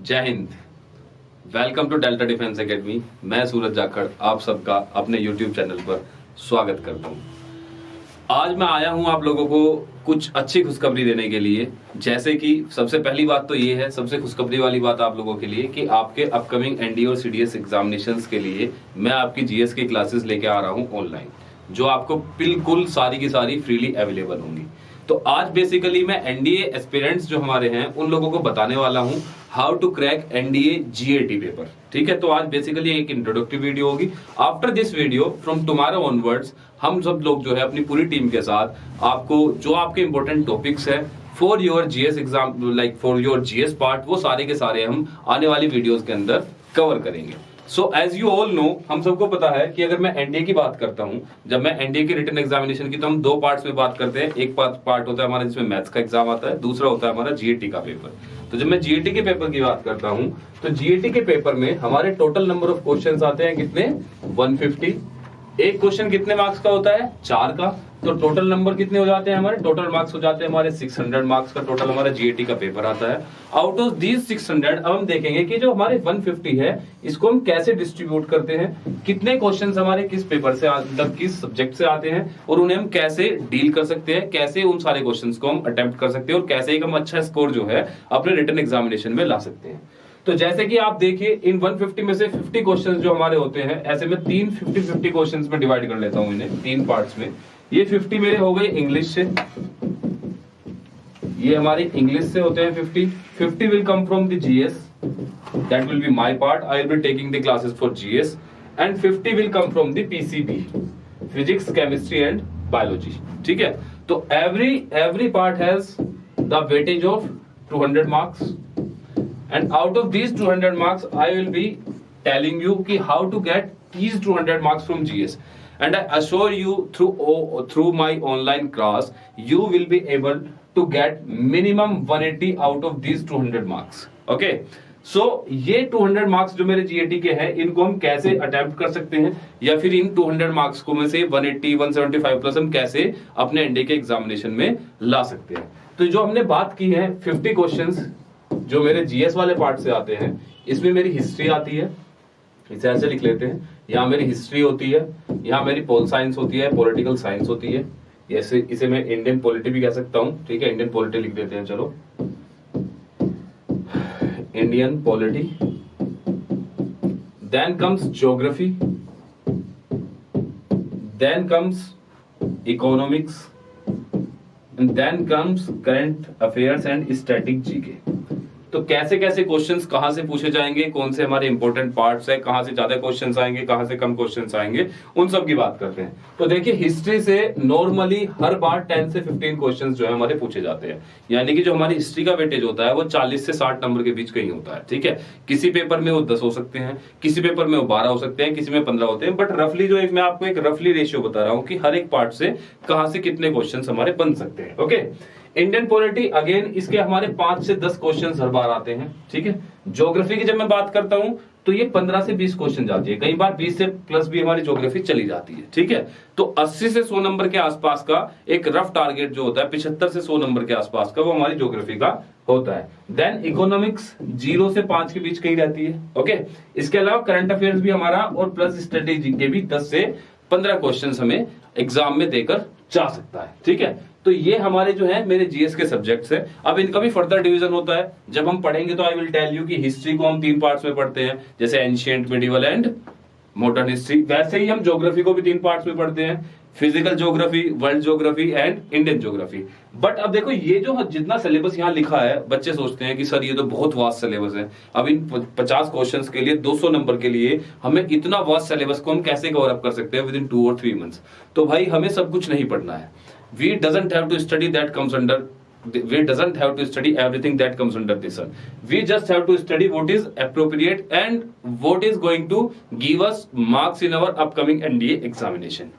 जय हिंद। Welcome to Delta Defence Academy. मैं सूरज जाखड़ आप सबका अपने यूट्यूब चैनल पर स्वागत करता हूं। आज मैं आया हूं आप लोगों को कुछ अच्छी खुशखबरी देने के लिए। जैसे कि सबसे पहली बात तो ये है, सबसे खुशखबरी वाली बात आप लोगों के लिए कि आपके अपकमिंग एनडीए और सीडीएस एग्जामिनेशंस के लिए मैं आपकी जीएस की क्लासेस लेके आ रहा हूं ऑनलाइन, जो आपको बिल्कुल सारी की सारी फ्रीली अवेलेबल होंगी। तो आज बेसिकली मैं एनडीए एस्पिरेंट्स जो हमारे हैं उन लोगों को बताने वाला हूं how to crack NDA GAT paper. ठीक है, तो आज बेसिकली एक इंट्रोडक्टरी वीडियो होगी। After this video from tomorrow onwards हम सब लोग जो है अपनी पूरी टीम के साथ आपको जो आपके इंपॉर्टेंट टॉपिक्स है for your GS exam, like for your GS part, वो सारे के सारे हम आने वाली वीडियोस के अंदर कवर करेंगे। So as you all know, हम सबको पता है कि अगर मैं एनडीए की बात करता हूं, जब मैं एनडीए की रिटन एग्जामिनेशन की, तो हम दो पार्ट्स में बात करते हैं। एक पार्ट होता है हमारा जिसमें मैथ्स का एग्जाम आता है, दूसरा होता है हमारा जीएटी का पेपर। तो जब मैं जीएटी के पेपर की बात करता हूं, तो जीएटी के पेपर में हमारे टोटल नंबर ऑफ क्वेश्चंस आते हैं कितने, 150। एक क्वेश्चन कितने मार्क्स का होता है, 4 का। तो टोटल नंबर कितने हो जाते हैं हमारे, टोटल मार्क्स हो जाते हैं हमारे 600 मार्क्स का टोटल हमारा जीएटी का पेपर आता है। आउट ऑफ दीज 600 अब हम देखेंगे कि जो हमारे 150 है इसको हम कैसे डिस्ट्रीब्यूट करते हैं, कितने क्वेश्चंस हमारे किस पेपर से, मतलब किस सब्जेक्ट से आते हैं, और उन्हें हम कैसे डील कर सकते हैं, कैसे उन सारे क्वेश्चंस को हम अटेम्प्ट कर सकते हैं, और कैसे एक हम अच्छा स्कोर जो है अपने रिटन एग्जामिनेशन में ला सकते हैं। तो जैसे कि आप देखिए, इन 150 में से 50 क्वेश्चंस जो हमारे होते हैं, ऐसे में 50 क्वेश्चंस में डिवाइड कर लेता हूं इन्हें 3 पार्ट्स में। ये 50 मेरे हो गए इंग्लिश से, ये हमारे इंग्लिश से होते हैं 50 will come from the GS, that will be my part, I will be taking the classes for GS, and 50 will come from the PCB, physics, chemistry and biology. ठीक है, तो every part has the weightage of 200 marks, and out of these 200 marks I will be telling you ki how to get these 200 marks from GS, and I assure you through my online class you will be able to get minimum 180 out of these 200 marks. Okay, so ये 200 marks जो मेरे GAT के हैं इनको हम कैसे attempt कर सकते हैं, या फिर इन 200 मार्क्स को में से 180 175 प्लस हम कैसे अपने एनडीए के एग्जामिनेशन में ला सकते हैं। तो जो हमने बात की है 50 क्वेश्चंस जो मेरे जीएस वाले पार्ट से आते हैं, इसमें मेरी हिस्ट्री आती है, इसे ऐसे लिख लेते हैं, यहाँ मेरी हिस्ट्री होती है, यहाँ मेरी पोल साइंस होती है, पॉलिटिकल साइंस होती है, ऐसे इसे मैं इंडियन पॉलिटी भी कह सकता हूँ। ठीक है, इंडियन पॉलिटी लिख देते हैं, चलो Indian polity. Then comes geography, then comes economics, and then comes current affairs and static GK। तो कैसे कैसे क्वेश्चंस कहां से पूछे जाएंगे, कौन से हमारे इंपॉर्टेंट पार्ट्स है, कहां से ज्यादा क्वेश्चंस आएंगे, कहां से कम क्वेश्चंस आएंगे, उन सब की बात करते हैं। तो देखिए, हिस्ट्री से नॉर्मली हर बार 10 से 15 क्वेश्चंस जो है हमारे पूछे जाते हैं, यानी कि जो हमारी हिस्ट्री का वेटेज होता है वो 40 से 60 नंबर के बीच कहीं होता है। ठीक है, किसी पेपर में वो 10 हो सकते हैं, किसी पेपर में वो 12 हो सकते हैं, किसी में 15 होते हैं, बट रफली जो एक मैं आपको एक रफली रेशियो बता रहा हूं कि हर एक पार्ट से कहां से कितने क्वेश्चंस हमारे बन सकते हैं। ओके, इंडियन पॉलिटी अगेन इसके हमारे 5 से 10 क्वेश्चंस हर बार आते हैं। ठीक है, ज्योग्राफी की जब मैं बात करता हूं तो ये 15 से 20 क्वेश्चन जाती है, कई बार 20 से प्लस भी हमारी ज्योग्राफी चली जाती है। ठीक है, तो 80 से 100 नंबर के आसपास का एक रफ टारगेट जो होता है, 75 से 100 नंबर के आसपास का, वो हमारी ज्योग्राफी का होता है। देन इकोनॉमिक्स 0 से 5 के बीच कहीं रहती है। ओके, इसके अलावा करंट अफेयर्स भी हमारा और प्लस स्ट्रेटेजी के भी 10 से 15 क्वेश्चन हमें एग्जाम में देकर जा सकता है। ठीक है, तो ये हमारे जो है मेरे जीएस के सब्जेक्ट्स है। अब इनका भी फर्दर डिवीजन होता है, जब हम पढ़ेंगे तो आई विल टेल यू कि हिस्ट्री को हम 3 पार्ट्स में पढ़ते हैं, जैसे ancient, medieval and modern history. वैसे ही हम ज्योग्राफी को भी 3 पार्ट्स में पढ़ते हैं, physical geography, world geography and Indian geography. But अब देखो, ये जो जितना सिलेबस यहाँ लिखा है, बच्चे सोचते हैं कि सर ये तो बहुत वास्ट सिलेबस है, अब इन 50 क्वेश्चंस के लिए 200 नंबर के लिए हमें इतना वास्ट सिलेबस को हम कैसे कवर अप कर सकते हैं विद इन 2 और 3 मंथ्स। तो भाई हमें सब कुछ नहीं पढ़ना है। We doesn't have to study that comes under, we doesn't have to study everything that comes under the sun. We just have to study what is appropriate and what is going to give us marks in our upcoming NDA examination.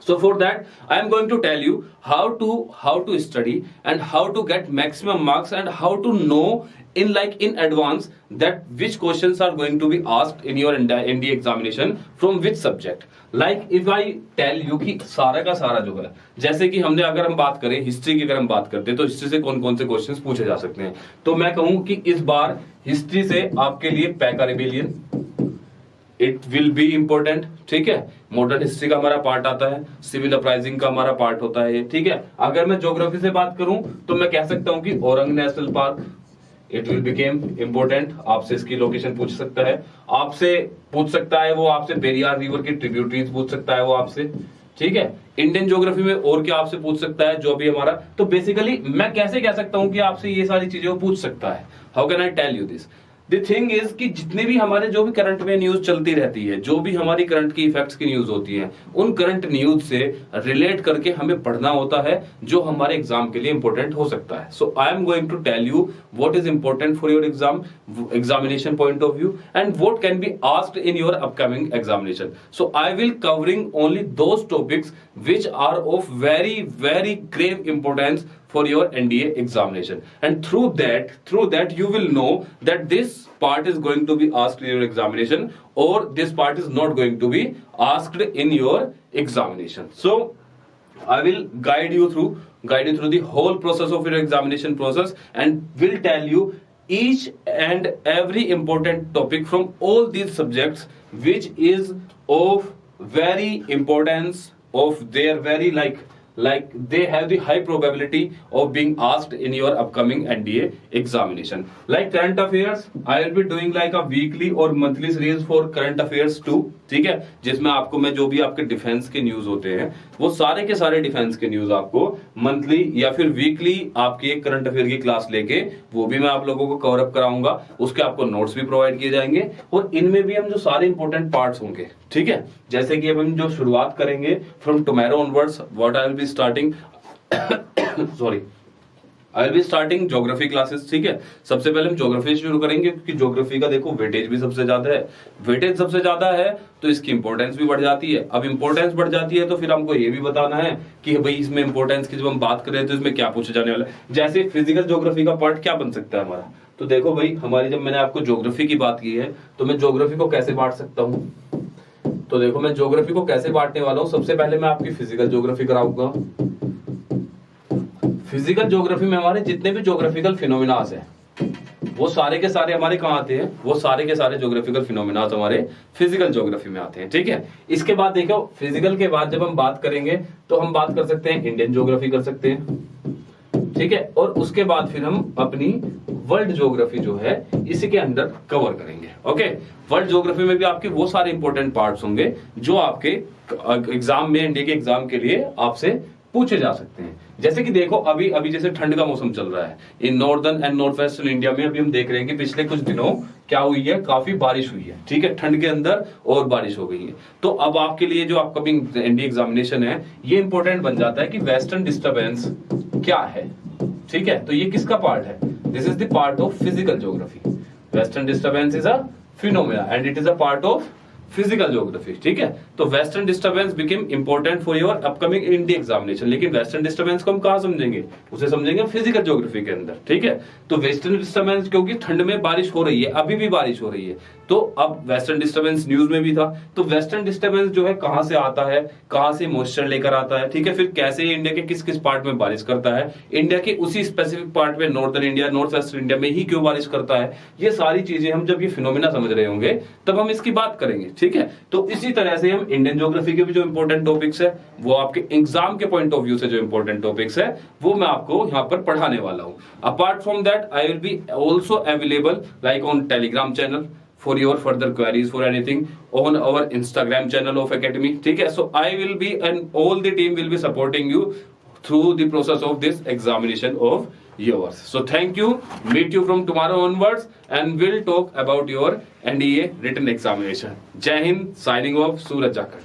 So for that, I am going to tell you how to study and how to get maximum marks and how to know in advance that which questions are going to be asked in your NDA examination from which subject. Like if I tell you कि सारा का सारा जो है, जैसे कि हमने अगर हम बात करें हिस्ट्री की, अगर हम बात करते हैं तो हिस्ट्री से कौन कौन से क्वेश्चंस पूछे जा सकते हैं, तो मैं कहूं कि इस बार हिस्ट्री से आपके लिए Paika rebellion it will be important, ठीक है। मॉडर्न हिस्ट्री का हमारा पार्ट आता है, सिविल अपराइजिंग का हमारा पार्ट होता है, ठीक है। अगर मैं ज्योग्राफी से बात करूं तो मैं कह सकता हूं कि Orang national park it will became important, आपसे इसकी लोकेशन पूछ सकता है, आपसे पूछ सकता है वो आपसे पेरियार रिवर की ट्रिब्यूटरीज पूछ सकता है वो आपसे, ठीक है। इंडियन ज्योग्राफी में और क्या आपसे पूछ सकता है जो भी हमारा, तो बेसिकली मैं कैसे कह सकता हूं कि आपसे ये सारी चीजें वो पूछ सकता है, how can I tell you this. The thing is कि जितने भी हमारे जो भी करंट में न्यूज चलती रहती है, जो भी हमारी करंट की इफेक्ट्स की न्यूज होती है, उन करंट न्यूज से रिलेट करके हमें पढ़ना होता है जो हमारे एग्जाम के लिए इंपॉर्टेंट हो सकता है। So I am going to tell you what is important for your examination point of view and what can be asked in your upcoming examination. So I will covering only those topics which are of very grave importance for your NDA examination, and through that you will know that this part is going to be asked in your examination or this part is not going to be asked in your examination. So I will guide you through the whole process of your examination process and will tell you each and every important topic from all these subjects which is of very importance, of their very like they have the high probability of being asked in your upcoming NDA examination. Like current affairs, I will be doing like a weekly or monthly series for current affairs too, ठीक है, जिसमें आपको मैं जो भी आपके defence के news होते हैं वो सारे के सारे डिफेंस के न्यूज आपको मंथली या फिर वीकली आपकी एक करंट अफेयर की क्लास लेके वो भी मैं आप लोगों को कवर अप कराऊंगा, उसके आपको नोट्स भी प्रोवाइड किए जाएंगे और इनमें भी हम जो सारे इंपॉर्टेंट पार्ट्स होंगे, ठीक है। जैसे कि अब हम जो शुरुआत करेंगे from tomorrow onwards what I will be starting sorry I will be starting geography classes, ठीक है। सबसे पहले हम ज्योग्राफी से शुरू करेंगे क्योंकि ज्योग्राफी का देखो वेटेज भी सबसे ज्यादा है, वेटेज सबसे ज्यादा है तो इसकी इंपॉर्टेंस भी बढ़ जाती है। अब इंपॉर्टेंस बढ़ जाती है तो फिर हमको ये भी बताना है कि भाई इसमें इंपॉर्टेंस की जब हम बात कर रहे हैं तो इसमें क्या पूछा जाने वाला है। जैसे फिजिकल ज्योग्राफी का पार्ट क्या बन सकता है हमारा, तो देखो भाई हमारी जब मैंने आपको ज्योग्राफी की बात की है तो मैं ज्योग्राफी को कैसे बांट सकता हूँ, तो देखो मैं ज्योग्राफी को कैसे बांटने वाला हूँ। सबसे पहले मैं आपकी फिजिकल ज्योग्राफी कराऊंगा। फिजिकल ज्योग्राफी में हमारे जितने भी ज्योग्राफिकल फिनोमिनास हैं वो सारे के सारे हमारे कहाँ आते हैं, वो सारे के सारे ज्योग्राफिकल फिनोमिनास हमारे फिजिकल ज्योग्राफी में आते हैं, ठीक है। इसके बाद देखो फिजिकल के बाद जब हम बात करेंगे तो हम बात कर सकते हैं इंडियन ज्योग्राफी कर सकते हैं, ठीक है, और उसके बाद फिर हम अपनी वर्ल्ड ज्योग्राफी जो है इसी के अंदर कवर करेंगे। ओके, वर्ल्ड ज्योग्राफी में भी आपके वो सारे इंपॉर्टेंट पार्ट्स होंगे जो आपके एग्जाम में एनडीए के एग्जाम के लिए आपसे पूछे जा सकते हैं। जैसे कि देखो अभी जैसे ठंड का मौसम चल रहा है in northern and north western India में, अभी हम देख रहे हैं कि पिछले कुछ दिनों क्या हुई है, काफी बारिश हुई है, ठीक है, ठंड के अंदर और बारिश हो गई है। तो अब आपके लिए जो अपकमिंग एनडीए एग्जामिनेशन है ये इंपॉर्टेंट बन जाता है कि वेस्टर्न डिस्टर्बेंस क्या है, ठीक है। तो ये किसका पार्ट है, this is the part of physical geography. Western disturbance is a phenomena and it is a part of physical geography, ठीक है। तो western disturbance became important for your upcoming India examination, लेकिन वेस्टर्न डिस्टर्बेंस को हम कहां समझेंगे, उसे समझेंगे फिजिकल ज्योग्राफी के अंदर, ठीक है। तो वेस्टर्न डिस्टर्बेंस क्योंकि ठंड में बारिश हो रही है, अभी भी बारिश हो रही है, तो अब वेस्टर्न डिस्टर्बेंस न्यूज में भी था। तो वेस्टर्न डिस्टर्बेंस जो है कहां से आता है, कहां से मॉइस्चर लेकर आता है, ठीक है, फिर कैसे इंडिया के किस किस पार्ट में बारिश करता है, इंडिया के उसी स्पेसिफिक पार्ट में northern India north western India में ही क्यों बारिश करता है, ये सारी चीजें हम जब ये फिनोमिना समझ रहे होंगे तब हम इसकी बात करेंगे, ठीक है। तो इसी तरह से हम इंडियन ज्योग्राफी के भी जो इंपॉर्टेंट टॉपिक्स है वो आपके एग्जाम के पॉइंट ऑफ व्यू से जो इंपॉर्टेंट टॉपिक्स है वो मैं आपको यहाँ पर पढ़ाने वाला हूँ। Apart from that I will be also available like on Telegram channel for your further queries for anything on our Instagram channel of Academy, ठीक है। So I will be and all the team will be supporting you through the process of this examination of yours. So thank you, meet you from tomorrow onwards and we'll talk about your NDA written examination. Jai Hind, signing off, Suraj Jakar.